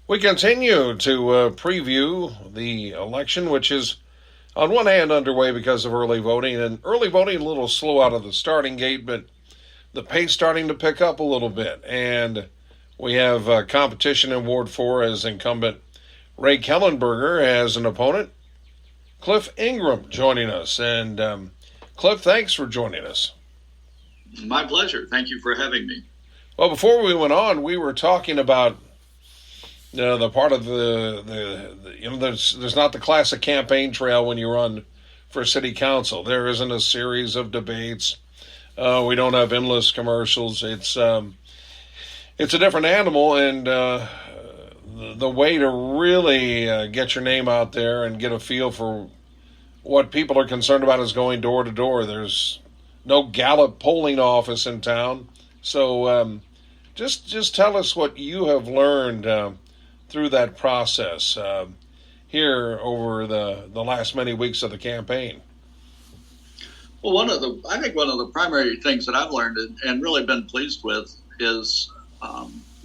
We continue to preview the election, which is on one hand underway because of early voting, and early voting a little slow out of the starting gate, but the pace starting to pick up a little bit. And we have competition in Ward 4 as incumbent Ray Kellenberger as an opponent. Clif Ingram joining us. And Clif, thanks for joining us. My pleasure. Thank you for having me. Well, before we went on, we were talking about the part of there's not the classic campaign trail when you run for city council. There isn't a series of debates. We don't have endless commercials. It's a different animal, and the way to really get your name out there and get a feel for what people are concerned about is going door to door. There's no Gallup polling office in town, so just tell us what you have learned through that process here over the last many weeks of the campaign. Well, I think one of the primary things that I've learned and really been pleased with is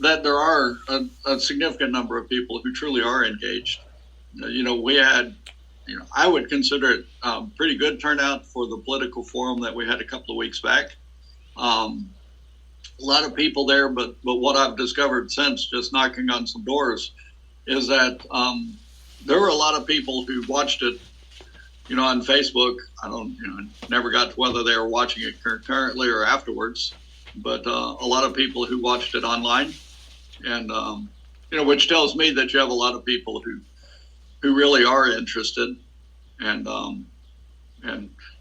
that there are a significant number of people who truly are engaged. We had, I would consider it pretty good turnout for the political forum that we had a couple of weeks back. A lot of people there, but what I've discovered since just knocking on some doors is that there were a lot of people who watched it, on Facebook. Never got to whether they were watching it currently or afterwards, but a lot of people who watched it online, and which tells me that you have a lot of people who really are interested, and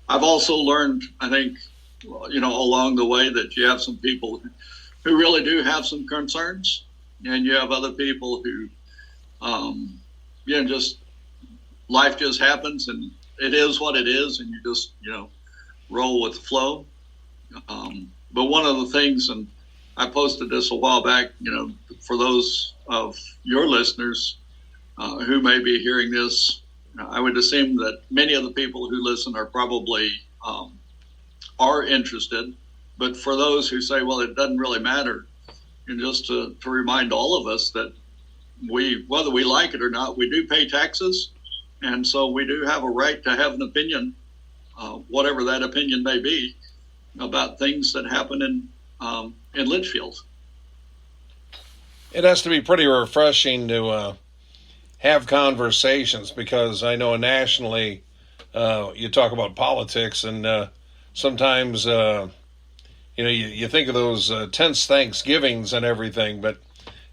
I've also learned, I think, along the way that you have some people who really do have some concerns, and you have other people who, just life just happens and it is what it is, and you just, roll with the flow. But one of the things, and I posted this a while back, for those of your listeners who may be hearing this, I would assume that many of the people who listen are probably are interested, but for those who say, well, it doesn't really matter, and just to remind all of us that whether we like it or not, we do pay taxes, and so we do have a right to have an opinion, whatever that opinion may be, about things that happen in Litchfield. It has to be pretty refreshing to have conversations, because I know nationally you talk about politics, and sometimes, you think of those tense Thanksgivings and everything, but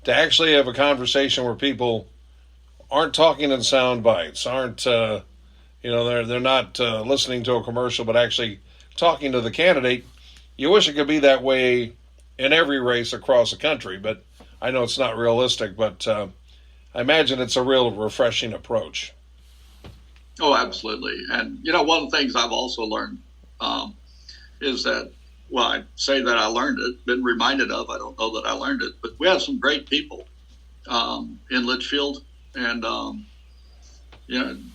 to actually have a conversation where people aren't talking in sound bites, aren't, they're not listening to a commercial, but actually talking to the candidate. You wish it could be that way in every race across the country, but I know it's not realistic, but I imagine it's a real refreshing approach. Oh, absolutely. And, one of the things I've also learned is that, well, I say that I learned it, been reminded of, I don't know that I learned it, but we have some great people in Litchfield, and,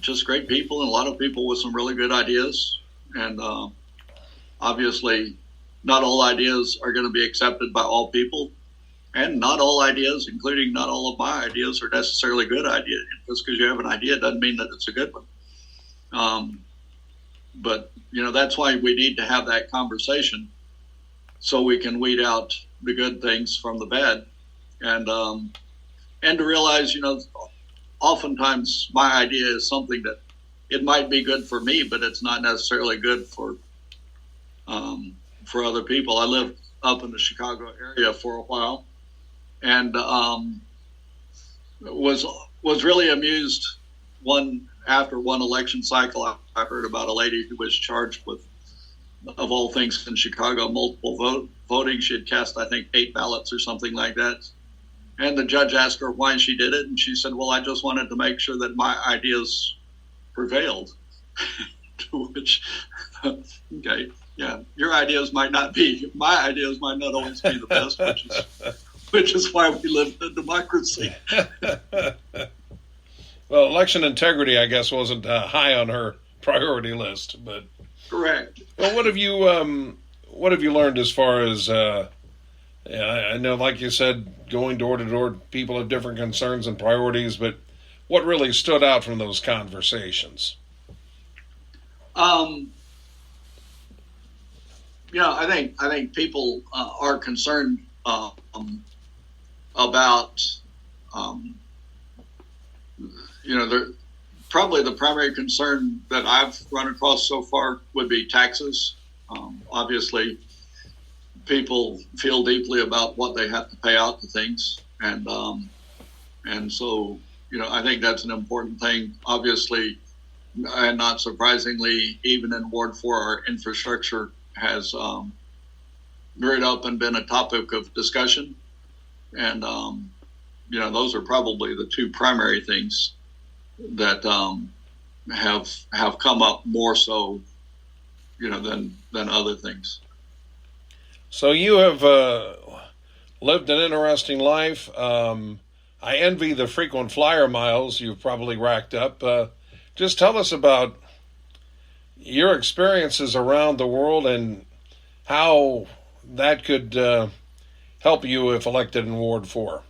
just great people, and a lot of people with some really good ideas. And obviously, not all ideas are going to be accepted by all people, and not all ideas, including not all of my ideas, are necessarily good ideas. Just because you have an idea doesn't mean that it's a good one. But, that's why we need to have that conversation so we can weed out the good things from the bad. And to realize, oftentimes my idea is something that it might be good for me, but it's not necessarily good for other people. I lived up in the Chicago area for a while, and was really amused after one election cycle. I heard about a lady who was charged with, of all things in Chicago, multiple voting. She had cast, I think, 8 ballots or something like that. And the judge asked her why she did it, and she said, well, I just wanted to make sure that my ideas prevailed. To which, okay, yeah, your ideas might not be, my ideas might not always be the best, which is why we live in a democracy. Well, election integrity, I guess, wasn't high on her priority list, but correct. Well, what have you learned as far as Yeah, I know, like you said, going door to door, people have different concerns and priorities, but what really stood out from those conversations? Um, I think people are concerned about um, they're probably the primary concern that I've run across so far would be taxes. Obviously, people feel deeply about what they have to pay out to things, and so I think that's an important thing. Obviously, and not surprisingly, even in Ward 4, our infrastructure has reared up and been a topic of discussion, and those are probably the two primary things that have come up more so than other things. So you have lived an interesting life. I envy the frequent flyer miles you've probably racked up. Just tell us about your experiences around the world and how that could help you if elected in Ward 4.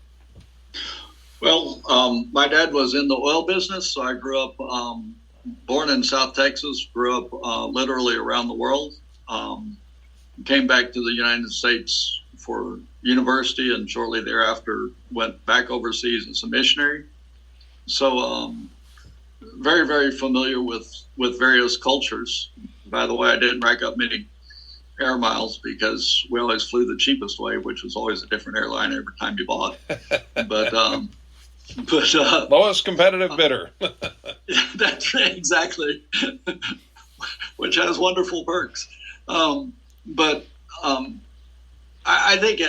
Well, my dad was in the oil business, so I grew up born in South Texas, grew up literally around the world. Came back to the United States for university, and shortly thereafter went back overseas as a missionary. So very, very familiar with various cultures. By the way, I didn't rack up many air miles because we always flew the cheapest way, which was always a different airline every time you bought. But lowest competitive bidder. That's right, exactly, which has wonderful perks. But I think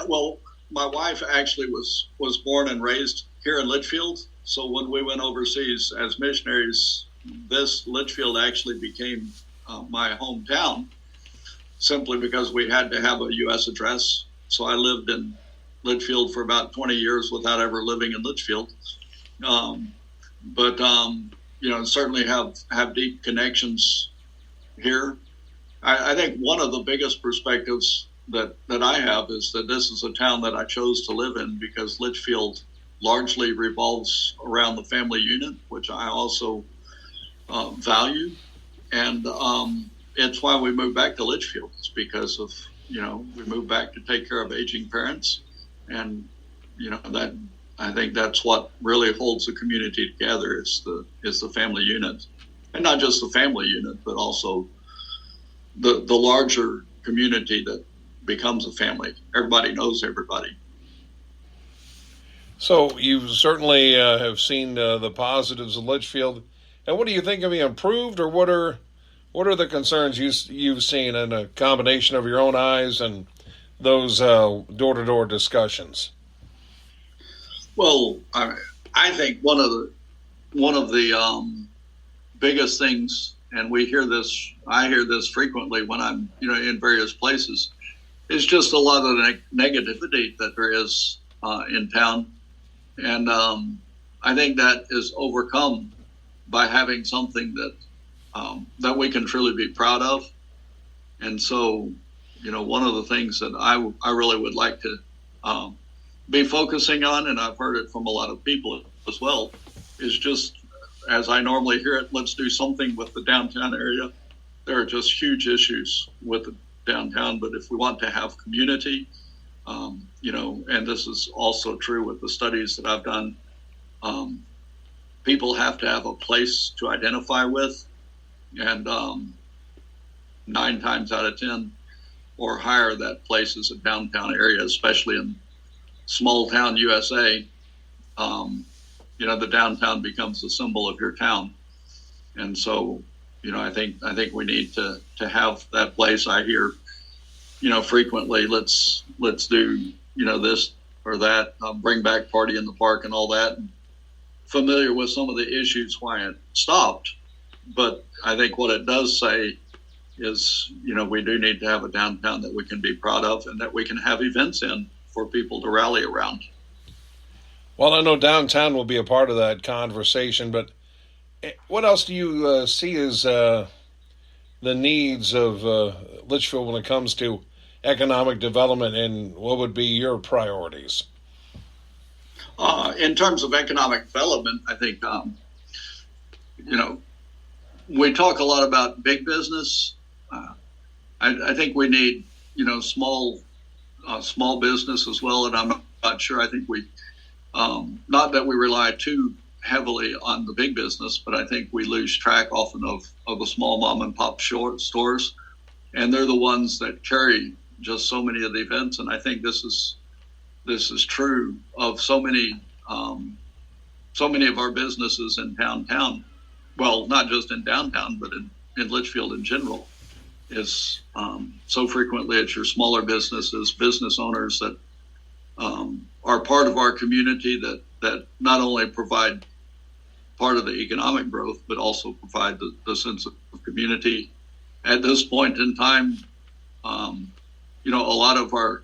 well, my wife actually was born and raised here in Litchfield. So when we went overseas as missionaries, this Litchfield actually became my hometown simply because we had to have a U.S. address. So I lived in Litchfield for about 20 years without ever living in Litchfield. But certainly have deep connections here. I think one of the biggest perspectives that I have is that this is a town that I chose to live in because Litchfield largely revolves around the family unit, which I also value. And it's why we moved back to Litchfield. It's because of, we moved back to take care of aging parents. And, that I think that's what really holds the community together is the family unit. And not just the family unit, but also the larger community that becomes a family. Everybody knows everybody. So you certainly have seen the positives of Litchfield. And what do you think can be improved, or what are the concerns you've seen in a combination of your own eyes and those door-to-door discussions? Well, I think one of the biggest things, and I hear this frequently when I'm in various places, is just a lot of the negativity that there is in town, and I think that is overcome by having something that we can truly be proud of. And so, one of the things that I really would like to be focusing on, and I've heard it from a lot of people as well, is just, as I normally hear it, let's do something with the downtown area. There are just huge issues with the downtown, but if we want to have community, and this is also true with the studies that I've done, people have to have a place to identify with, and 9 times out of 10 or higher, that place is a downtown area, especially in small town USA. The downtown becomes a symbol of your town, and so I think we need to have that place. I hear frequently, let's do this or that, bring back party in the park and all that. Familiar with some of the issues why it stopped, but I think what it does say is we do need to have a downtown that we can be proud of and that we can have events in for people to rally around. Well, I know downtown will be a part of that conversation, but what else do you see as the needs of Litchfield when it comes to economic development, and what would be your priorities? In terms of economic development, I think, you know, we talk a lot about big business. I think we need, small business as well. And I'm not sure. I think not that we rely too heavily on the big business, but I think we lose track often of the small mom and pop stores, and they're the ones that carry just so many of the events. And I think this is true of so many of our businesses in downtown. Well, not just in downtown, but in Litchfield in general. Is so frequently it's your smaller businesses, business owners that are part of our community that not only provide part of the economic growth, but also provide the sense of community. At this point in time, a lot of our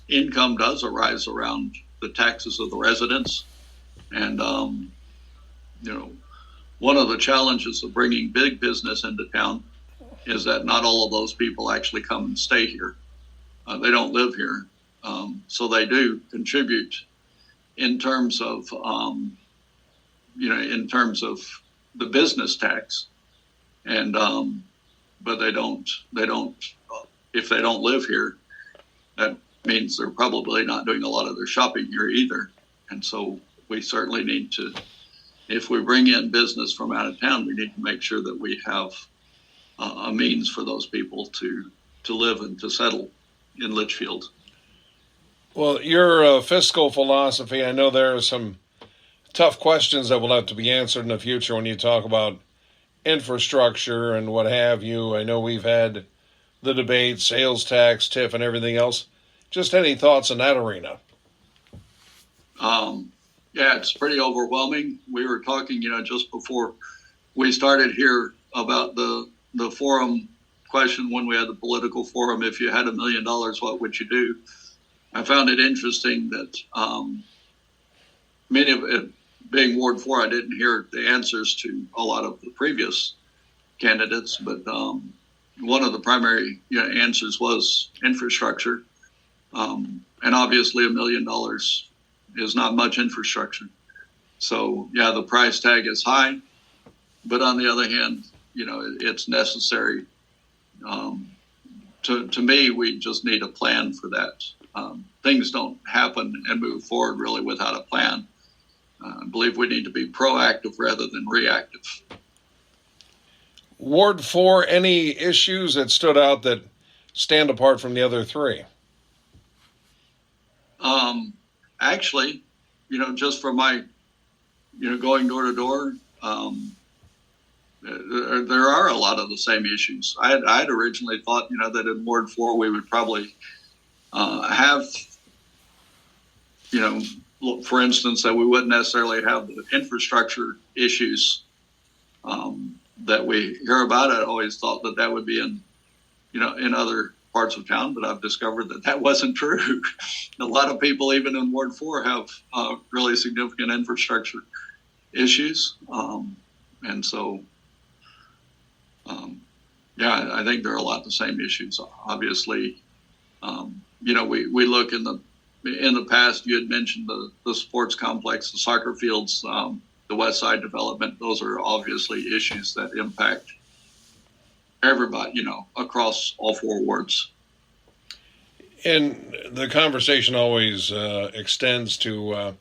income does arise around the taxes of the residents. And, one of the challenges of bringing big business into town is that not all of those people actually come and stay here. They don't live here. So they do contribute in terms of, the business tax. And, but they don't, if they don't live here, that means they're probably not doing a lot of their shopping here either. And so we certainly need to, if we bring in business from out of town, we need to make sure that we have a means for those people to live and to settle in Litchfield. Well, your fiscal philosophy, I know there are some tough questions that will have to be answered in the future when you talk about infrastructure and what have you. I know we've had the debate, sales tax, TIF, and everything else. Just any thoughts in that arena? Yeah, it's pretty overwhelming. We were talking, just before we started here about the forum question when we had the political forum. If you had $1 million, what would you do? I found it interesting that many of it, being Ward 4, I didn't hear the answers to a lot of the previous candidates, but one of the primary answers was infrastructure. And obviously $1 million is not much infrastructure. So, yeah, the price tag is high, but on the other hand, it's necessary. To me, we just need a plan for that. Things don't happen and move forward really without a plan. I believe we need to be proactive rather than reactive. Ward 4, any issues that stood out that stand apart from the other three? Actually, just from my, going door to door, there are a lot of the same issues. I'd originally thought, that in Ward 4 we would probably have, for instance, that we wouldn't necessarily have the infrastructure issues that we hear about. I always thought that would be in other parts of town, but I've discovered that wasn't true. A lot of people, even in Ward 4, have really significant infrastructure issues. And so, I think there are a lot of the same issues. Obviously, we look in the past, you had mentioned the sports complex, the soccer fields, the West Side development. Those are obviously issues that impact everybody, across all 4 wards. And the conversation always extends to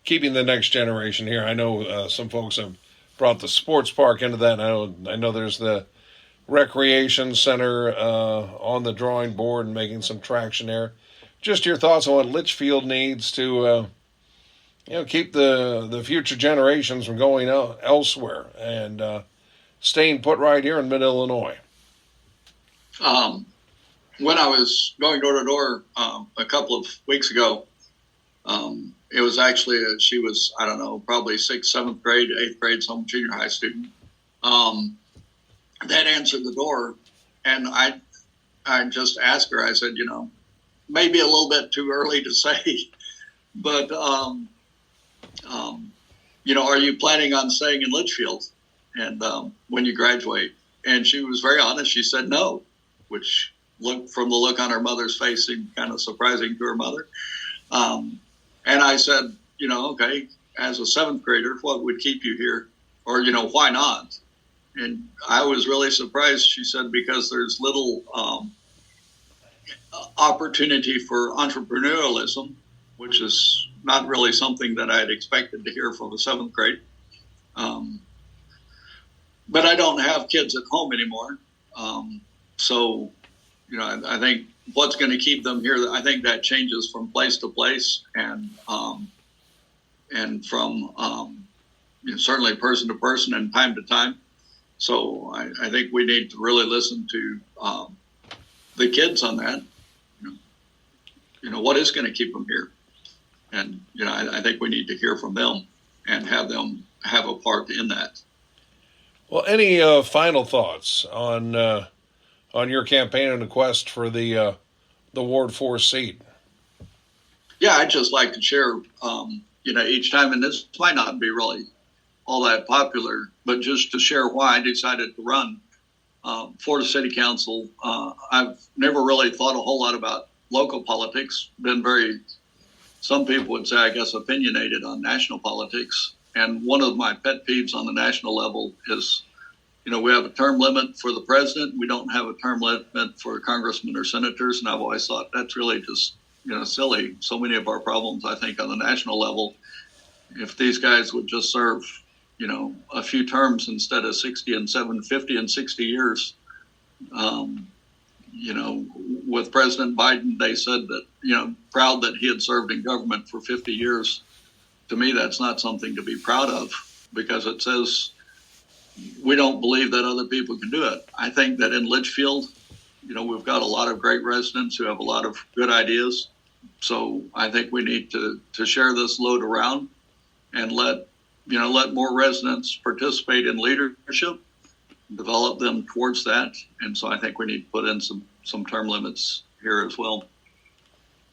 keeping the next generation here. I know some folks have brought the sports park into that. I know there's the recreation center on the drawing board and making some traction there. Just your thoughts on what Litchfield needs to keep the future generations from going elsewhere and staying put right here in mid-Illinois. When I was going door to door a couple of weeks ago, it was actually she was, I don't know, probably 6th, 7th grade, 8th grade, some junior high student that answered the door, and I just asked her. I said, maybe a little bit too early to say, but are you planning on staying in Litchfield and when you graduate? And she was very honest. She said no, which look from the look on her mother's face seemed kind of surprising to her mother. And I said, okay, as a seventh grader, what would keep you here? Or, why not? And I was really surprised. She said, because there's little opportunity for entrepreneurialism, which is not really something that I had expected to hear from the seventh grade. But I don't have kids at home anymore. So, I think what's going to keep them here, I think that changes from place to place and from certainly person to person and time to time. So I think we need to really listen to the kids on that. What is going to keep them here? And, I think we need to hear from them and have them have a part in that. Well, any final thoughts on your campaign and the quest for the Ward 4 seat? Yeah, I'd just like to share, each time, and this might not be really all that popular, but just to share why I decided to run for the city council. I've never really thought a whole lot about local politics, some people would say, I guess, opinionated on national politics. And one of my pet peeves on the national level is, we have a term limit for the president. We don't have a term limit for congressmen or senators. And I've always thought that's really just, silly. So many of our problems, I think, on the national level, if these guys would just serve, a few terms instead of 50 and 60 years. With President Biden, they said that, proud that he had served in government for 50 years. To me, that's not something to be proud of because it says we don't believe that other people can do it. I think that in Litchfield, we've got a lot of great residents who have a lot of good ideas. So I think we need to share this load around and let more residents participate in leadership, develop them towards that. And so I think we need to put in some term limits here as well.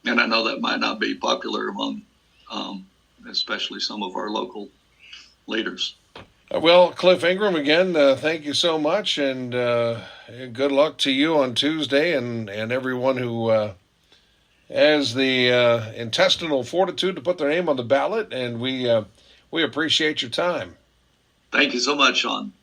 And I know that might not be popular among especially some of our local leaders. Well, Clif Ingram, again, thank you so much, and good luck to you on Tuesday and everyone who has the intestinal fortitude to put their name on the ballot, and we appreciate your time. Thank you so much, Sean.